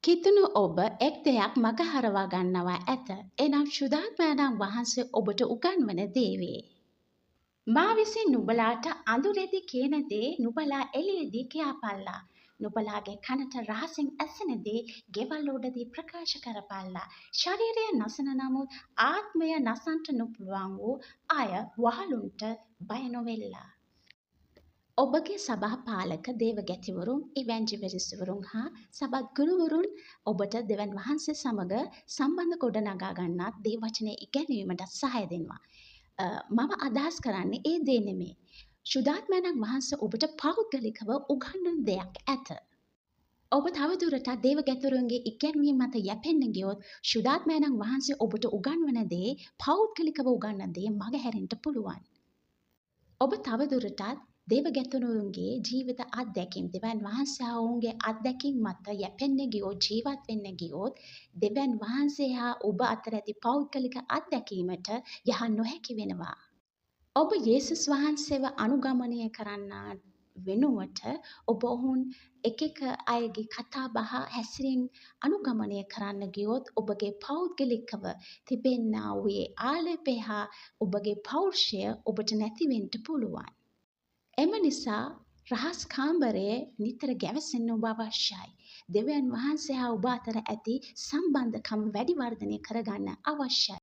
කිතුණු ඔබ එක් දෙයක් මගහරවා ගන්නවා ඇත. එනම් ශුද්ධාත්මයණන් වහන්සේ ඔබට උගන්වන දේ වේ. මා විසින් නුඹලාට අඳුරෙදි කියන දේ නුඹලා එළියේදී කියාපල්ලා. නුඹලාගේ කනට රහසින් ඇසෙන දේ ගෙවල් උඩදී ප්‍රකාශ කරපල්ලා. ශරීරය නසන නමුත් ආත්මය නසන්ට නොපුළුවන් වූ අය වහලුන්ට බය නොවෙල්ලා. ඔබගේ සභා පාලක දේවගැතිවරුන්, ඉවැන්ජලිස්ට්වරුන් හා සබත් ගුරුවරුන් ඔබට දෙවන් වහන්සේ සමග සම්බන්ධ ගොඩනගා ගන්නත් දේ වචනය ඉගැන්වීමට සහාය දෙනවා. මම අදහස් කරන්නේ ඒ දේ නෙමේ. ශුද්ධාත්මයණන් වහන්සේ ඔබට පෞද්ගලිකව උගන්වන දෙයක් ඇත. ඔබ තවදුරටත් දේවගැතිවරුන්ගේ ඉගැන්වීම මත යැපෙන්න ගියොත් ශුද්ධාත්මයණන් වහන්සේ ඔබට උගන්වන දේ පෞද්ගලිකව උගන්වන දේ මගහැරෙන්න පුළුවන්. ඔබ තවදුරටත් දේවගැතිවරුන්ගේ ජීවිත අත්දැකීම් දෙවන් වහන්සේ හා ඔවුන්ගේ අත්දැකීම් මත යැපෙන්න ගියොත් ජීවත් වෙන්න ගියොත් දෙවන් වහන්සේ හා ඔබ අතර ඇති පෞද්ගලික අත්දැකීමට යහ නොහැකි වෙනවා. ඔබ යේසුස් වහන්සේව අනුගමනය කරන්න වෙනුවට ඔබ ඔවුන් එක අයගේ කතා බහ හැසිරීම් අනුගමනය කරන්න ගියොත් ඔබගේ පෞද්ගලිකව තිබෙන්නා වූ ආලේපය හා ඔබගේ පෞරුෂය ඔබට නැතිවෙන්න පුළුවන්. එම නිසා රහස් කාමරයේ නිතර ගැවසෙන්න ඔබ අවශ්‍යයි. දෙවියන් වහන්සේ හා ඔබ අතර ඇති සම්බන්ධකම් වැඩි වර්ධනය කරගන්න අවශ්‍යයි.